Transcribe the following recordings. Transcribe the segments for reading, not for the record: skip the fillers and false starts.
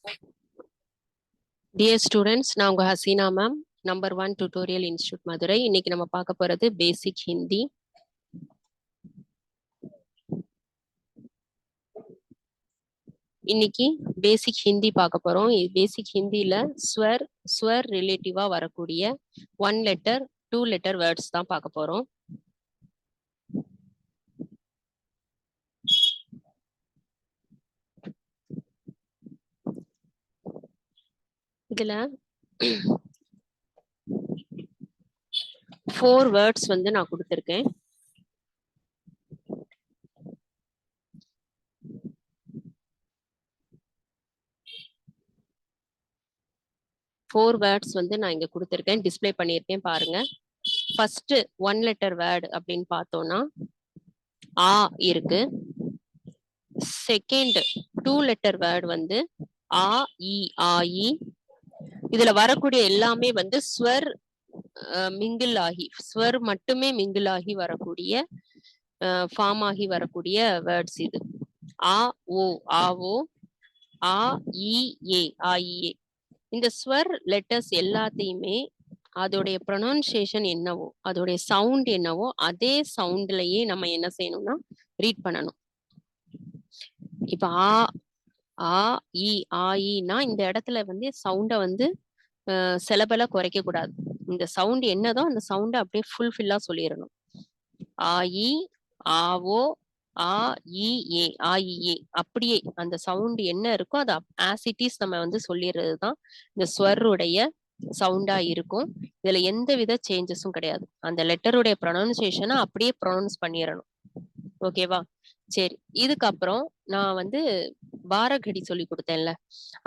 Dear students, நான் உங்க Hasina ma'am, number 1 tutorial institute Madurai. இன்னைக்கு நம்ம பார்க்க போறது பேசிக் ஹிந்தி. இன்னைக்கு பேசிக் ஹிந்தி பார்க்க போறோம். பேசிக் ஹிந்தில ஸ்வர் ரிலேட்டிவா வரக்கூடிய 1 லெட்டர் 2 லெட்டர் வேர்ட்ஸ் தான் பார்க்க போறோம். இதுல 4 வேர்ட்ஸ் வந்து நான் கொடுத்திருக்கேன். ஃபோர் வேர்ட்ஸ் வந்து நான் இங்க கொடுத்திருக்கேன், டிஸ்பிளே பண்ணியிருக்கேன் பாருங்க. ஃபர்ஸ்ட் 1 லெட்டர் வேர்டு அப்படின்னு பார்த்தோம்னா ஆ இருக்கு. செகண்ட் 2 லெட்டர் வேர்டு வந்து ஆ இ ஆயி. இதுல வரக்கூடிய எல்லாமே வந்து ஸ்வர் மிங்கிள் ஆகி, ஸ்வர் மட்டுமே மிங்கிள் ஆகி வரக்கூடிய ஃபார்ம் ஆகி வரக்கூடிய வேர்ட்ஸ் இது. ஆ ஓ ஆவோ, ஆ இ ஏ ஆஇஏ. இந்த ஸ்வர் லெட்டர்ஸ் எல்லாத்தையுமே அதோடைய ப்ரொனவுன்சியேஷன் என்னவோ, அதோடைய சவுண்ட் என்னவோ, அதே சவுண்ட்லயே நம்ம என்ன செய்யணும்னா ரீட் பண்ணணும். இப்ப ஆ இ ஆயினா இந்த இடத்துல வந்து சவுண்டை வந்து சிலபல குறைக்க கூடாது. இந்த சவுண்ட் என்னதோ அந்த சவுண்டை அப்படியே ஃபுல்ஃபில்லா சொல்லிடணும். ஆயி ஆவோ ஆ இ ஏ ஆஇஏ அப்படியே அந்த சவுண்ட் என்ன இருக்கோ அது ஆஸ் இட் இஸ் நம்ம வந்து சொல்லிடுறது தான் இந்த ஸ்வருடைய சவுண்டா இருக்கும். இதுல எந்த வித சேஞ்சஸும் கிடையாது. அந்த லெட்டருடைய ப்ரொனவுன்சியேஷனை அப்படியே ப்ரொனவுன்ஸ் பண்ணிடணும். ஓகேவா? சரி, இதுக்கப்புறம் நான் வந்து பாரகடி சொல்லி கொடுத்தேன்ல,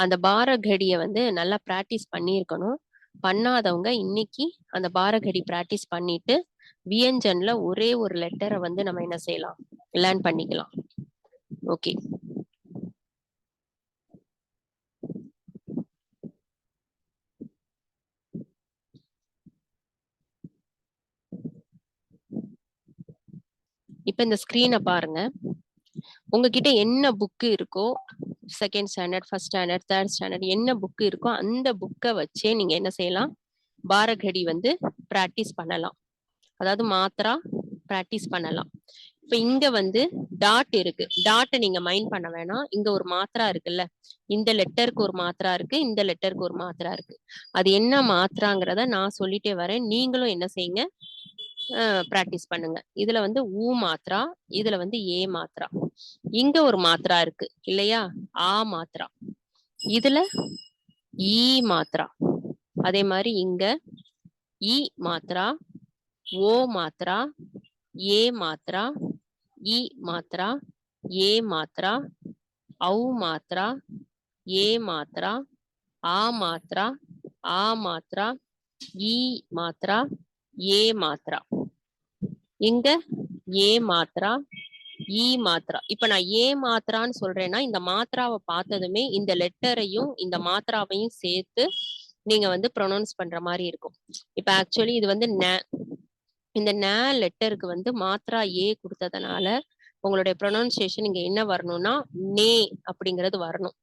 அந்த பாரகடியை வந்து நல்லா பிராக்டிஸ் பண்ணியிருக்கணும். பண்ணாதவங்க இன்னைக்கு அந்த பாரகடி பிராக்டிஸ் பண்ணிட்டு வியஞ்சன்ல ஒரே ஒரு லெட்டரை வந்து நம்ம என்ன செய்யலாம், லேர்ன் பண்ணிக்கலாம். ஓகே, இப்ப இந்த ஸ்கிரீனை பாருங்க. உங்ககிட்ட என்ன புக்கு இருக்கோ, second standard, first standard, third standard என்ன புக்கு இருக்கோ அந்த புக்கை வச்சே நீங்க என்ன செய்யலாம், பாரகடி வந்து பிராக்டிஸ் பண்ணலாம். அதாவது மாத்திரா பிராக்டிஸ் பண்ணலாம். இப்ப இங்க வந்து டாட் இருக்கு. டாட்டை நீங்க மைண்ட் பண்ண வேணாம். இங்க ஒரு மாத்திரா இருக்குல்ல, இந்த லெட்டருக்கு ஒரு மாத்திரா இருக்கு, இந்த லெட்டருக்கு ஒரு மாத்திரா இருக்கு. அது என்ன மாத்திராங்கிறத நான் சொல்லிட்டே வரேன், நீங்களும் என்ன செய்யுங்க, பிராக்டிஸ் பண்ணுங்க. இதுல வந்து ஊ மாத்திரா, இதுல வந்து ஏ மாத்திரா. இங்க ஒரு மாத்திரா இருக்கு இல்லையா, ஆ மாத்திரா. இதுல ஈ மாத்திரா. அதே மாதிரி இங்க இ மாத்திரா, ஓ மாத்திரா, ஏ மாத்திரா, இ மாத்திரா, ஏ மாத்திரா, ஔ மாத்திரா, ஏ மாத்திரா, ஆ மாத்திரா, ஆ மாத்திரா, இ மாத்திரா, ஏ மாத்திரா. இங்க ஏ மாத்திரா, ஈ மாத்திரா. இப்ப நான் ஏ மாத்திரான்னு சொல்றேன்னா இந்த மாத்திராவை பார்த்ததுமே இந்த லெட்டரையும் இந்த மாத்திராவையும் சேர்த்து நீங்க வந்து ப்ரொனவுன்ஸ் பண்ற மாதிரி இருக்கும். இப்ப ஆக்சுவலி இது வந்து இந்த ந லெட்டருக்கு வந்து மாத்திரா ஏ கொடுத்ததுனால உங்களுடைய ப்ரொனவுன்சியேஷன் இங்க என்ன வரணும்னா நே அப்படிங்கிறது வரணும்.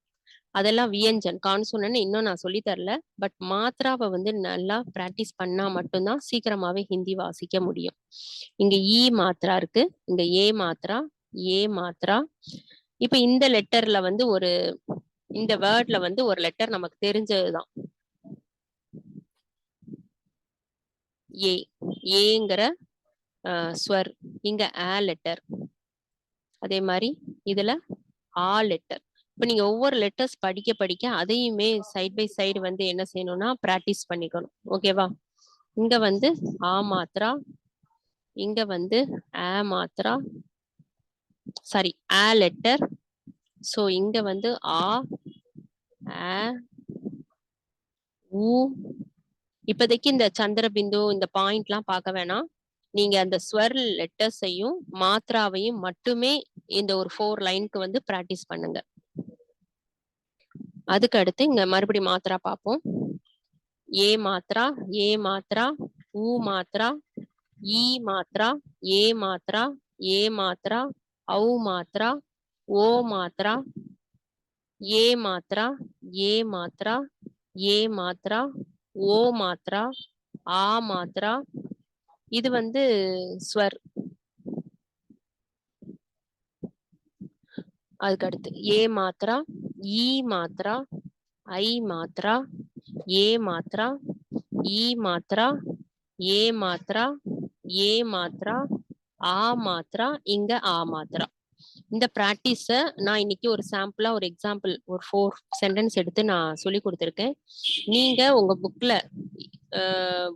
அதெல்லாம் வியஞ்சன் கான்சோனன்ட் இன்னும் நான் சொல்லி தரல. பட் மாத்திராவை வந்து நல்லா பிராக்டிஸ் பண்ணா மட்டும்தான் சீக்கிரமாவே ஹிந்தி வாசிக்க முடியும். இங்க ஈ மாத்திரா இருக்கு, இங்க ஏ மாத்திரா, ஏ மாத்திரா. இப்ப இந்த லெட்டர்ல வந்து இந்த வேர்ட்ல வந்து ஒரு லெட்டர் நமக்கு தெரிஞ்சதுதான், ஏ. ஏங்கிற ஸ்வர். இங்க ஆ லெட்டர். அதே மாதிரி இதுல ஆ லெட்டர். இப்ப நீங்க ஒவ்வொரு லெட்டர்ஸ் படிக்க படிக்க அதையுமே சைட் பை சைடு வந்து என்ன செய்யணும்னா பிராக்டிஸ் பண்ணிக்கணும். ஓகேவா? இங்க வந்து ஆ மாத்திரா, இங்க வந்து ஆ மாத்திரா, சாரி ஆ லெட்டர். சோ இங்க வந்து ஆ ஆ ஊ. இப்போதைக்கு இந்த சந்திரபிந்து இந்த பாயிண்ட்லாம் பார்க்க வேணாம். நீங்க அந்த ஸ்வர் லெட்டர்ஸையும் மாத்திராவையும் மட்டுமே இந்த ஒரு 4 லைனுக்கு வந்து பிராக்டிஸ் பண்ணுங்க. அதுக்கு அடுத்து இங்க மறுபடியும் மாத்திரா பார்ப்போம். ஏ மாத்திரா, ஏ மாத்திரா, ஊ மாத்திரா, ஈ மாத்திரா, ஏ மாத்திரா, ஏ மாத்திரா, ஔ மாத்திரா, ஓ மாத்திரா, ஏ மாத்ரா, ஏ மாத்ரா, ஏ மாத்ரா, ஓ மாத்ரா, ஆ மாத்ரா. இது வந்து ஸ்வர். அதுக்கு அடுத்து ஏ மாத்ரா, ஈ மாத்ரா, ஐ மாத்ரா, ஏ மாத்ரா, ஈ மாத்ரா, ஏ மாத்ரா, ஏ மாத்ரா, ஆ மாத்ரா, இங்க ஆ மாத்ரா. இந்த பிராக்டிஸ நான் இன்னைக்கு ஒரு சாம்பிளா ஒரு எக்ஸாம்பிள் ஒரு 4 சென்டென்ஸ் எடுத்து நான் சொல்லி கொடுத்துருக்கேன். நீங்க உங்க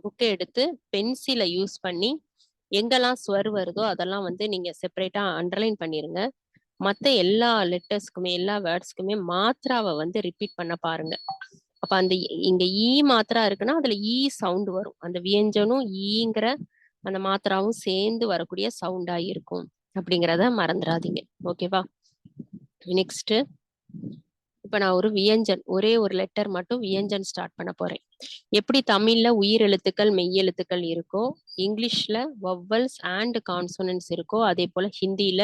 புக்கை எடுத்து பென்சிலை யூஸ் பண்ணி எங்கெல்லாம் ஸ்வர் வருதோ அதெல்லாம் வந்து நீங்க செப்பரேட்டா அண்டர்லைன் பண்ணிருங்க. மத்த எல்லா லெட்டர்ஸ்க்குமே எல்லா வேர்ட்ஸ்க்குமே மாத்ராவை வந்து ரிப்பீட் பண்ண பாருங்க. அப்ப அந்த இங்க ஈ மாத்ரா இருக்குன்னா அதுல ஈ சவுண்ட் வரும். அந்த வியஞ்சனும் ஈங்கிற அந்த மாத்ராவும் சேர்ந்து வரக்கூடிய சவுண்டா இருக்கும் அப்படிங்கிறத மறந்துடாதீங்க. ஓகேவா? நெக்ஸ்ட் இப்ப நான் ஒரு வியஞ்சன் ஒரே ஒரு லெட்டர் மட்டும் வியஞ்சன் ஸ்டார்ட் பண்ண போறேன். எப்படி தமிழ்ல உயிர் எழுத்துக்கள் மெய் எழுத்துக்கள் இருக்கோ, இங்கிலீஷ்ல வவ்வல்ஸ் அண்ட் கான்சோனன்ட்ஸ் இருக்கோ, அதே போல ஹிந்தியில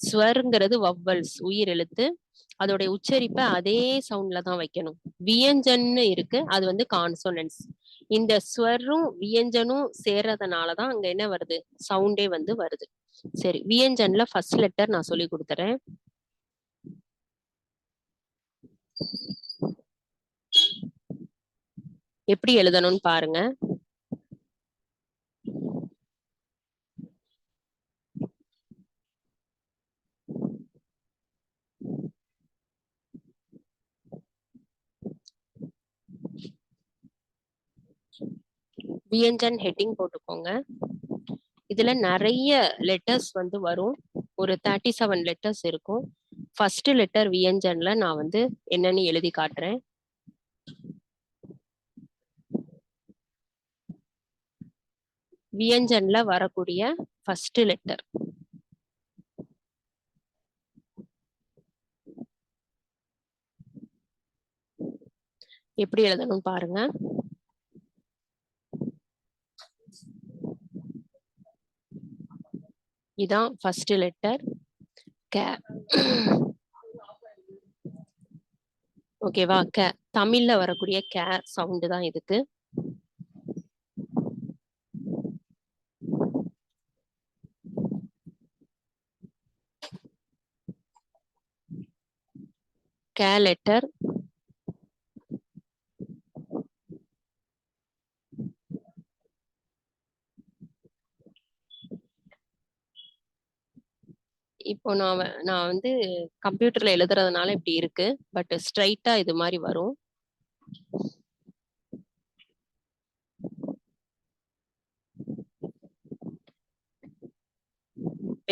ஸ்வர்ங்கிறது வவ்வல்ஸ் உயிர் எழுத்து, அதோடைய உச்சரிப்பை அதே சவுண்ட்ல தான் வைக்கணும். வியஞ்சன்னு இருக்கு, அது வந்து கான்சோனன்ட்ஸ். இந்த ஸ்வரும் வியஞ்சனும் சேர்றதுனாலதான் அங்க என்ன வருது, சவுண்டே வந்து வருது. சரி, வியஞ்சன்ல ஃபர்ஸ்ட் லெட்டர் நான் சொல்லி கொடுத்துறேன். எப்படி எழுதணும்னு பாருங்க. வியஞ்சன் ஹெட்டிங் போட்டுக்கோங்க. இதுல நிறைய லெட்டர்ஸ் வந்து வரும். ஒரு 37 லெட்டர்ஸ் இருக்கும். ஃபர்ஸ்ட் லெட்டர் வியஞ்சன்ல நான் வந்து என்னன்னு எழுதி காட்டுறேன். வியஞ்சன்ல வரக்கூடிய ஃபர்ஸ்ட் லெட்டர் எப்படி எழுதணும் பாருங்க. இதான் ஃபர்ஸ்ட் லெட்டர் க. ஓகேவா? க தமிழ்ல வரக்கூடிய க சவுண்ட் தான் இதுக்கு. க லெட்டர். இப்போ நான் வந்து கம்ப்யூட்டர்ல எழுதுறதுனால இப்படி இருக்கு. பட் ஸ்ட்ரைட்டா இது மாதிரி வரும்.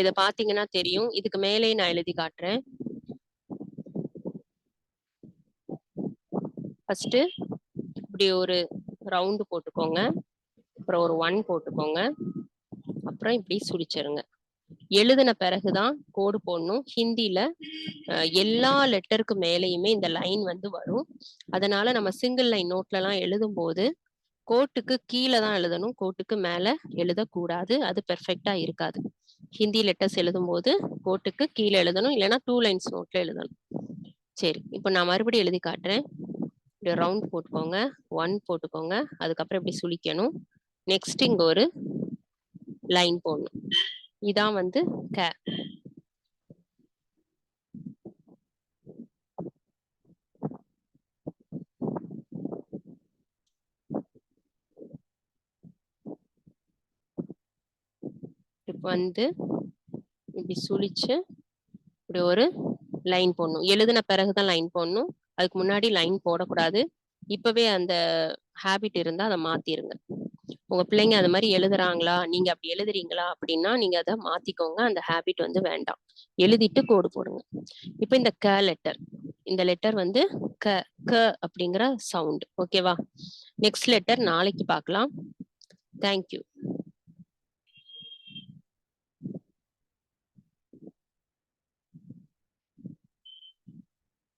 இதை பாத்தீங்கன்னா தெரியும். இதுக்கு மேலே நான் எழுதி காட்டுறேன். ஃபர்ஸ்ட் இப்படி ஒரு ரவுண்டு போட்டுக்கோங்க, அப்புறம் ஒரு 1 போட்டுக்கோங்க, அப்புறம் இப்படி சுழிச்சிருங்க. எழுதின பிறகுதான் கோடு போடணும். ஹிந்தில எல்லா லெட்டருக்கு மேலேயுமே இந்த லைன் வந்து வரும். அதனால நம்ம சிங்கிள் லைன் நோட்ல எல்லாம் எழுதும் போது கோட்டுக்கு கீழே தான் எழுதணும், கோட்டுக்கு மேல எழுதக்கூடாது. அது பெர்ஃபெக்டா இருக்காது. ஹிந்தி லெட்டர்ஸ் எழுதும் போது கோட்டுக்கு கீழே எழுதணும், இல்லைன்னா 2 லைன்ஸ் நோட்ல எழுதணும். சரி, இப்போ நான் மறுபடியும் எழுதி காட்டுறேன். இப்படி ரவுண்ட் போட்டுக்கோங்க, 1 போட்டுக்கோங்க, அதுக்கப்புறம் இப்படி சுழிக்கணும். நெக்ஸ்ட் இங்க ஒரு லைன் போடணும். இதான் வந்து க. இப்போ வந்து இப்படி சுழிச்சு இப்படி ஒரு லைன் போடணும். எழுதின பிறகுதான் லைன் போடணும், அதுக்கு முன்னாடி லைன் போடக்கூடாது. இப்பவே அந்த ஹேபிட் இருந்தா அதை மாத்திருங்க. உங்க பிள்ளைங்க அது மாதிரி எழுதுறாங்களா, நீங்க அப்படி எழுதுறீங்களா அப்படின்னா நீங்க அதை மாத்திக்கோங்க. அந்த ஹேபிட் வந்து வேண்டாம். எழுதிட்டு கோடு போடுங்க. இப்ப இந்த க லெட்டர், இந்த லெட்டர் வந்து க க அப்படிங்கிற சவுண்ட். ஓகேவா? நெக்ஸ்ட் லெட்டர் நாளைக்கு பார்க்கலாம். தேங்க்யூ.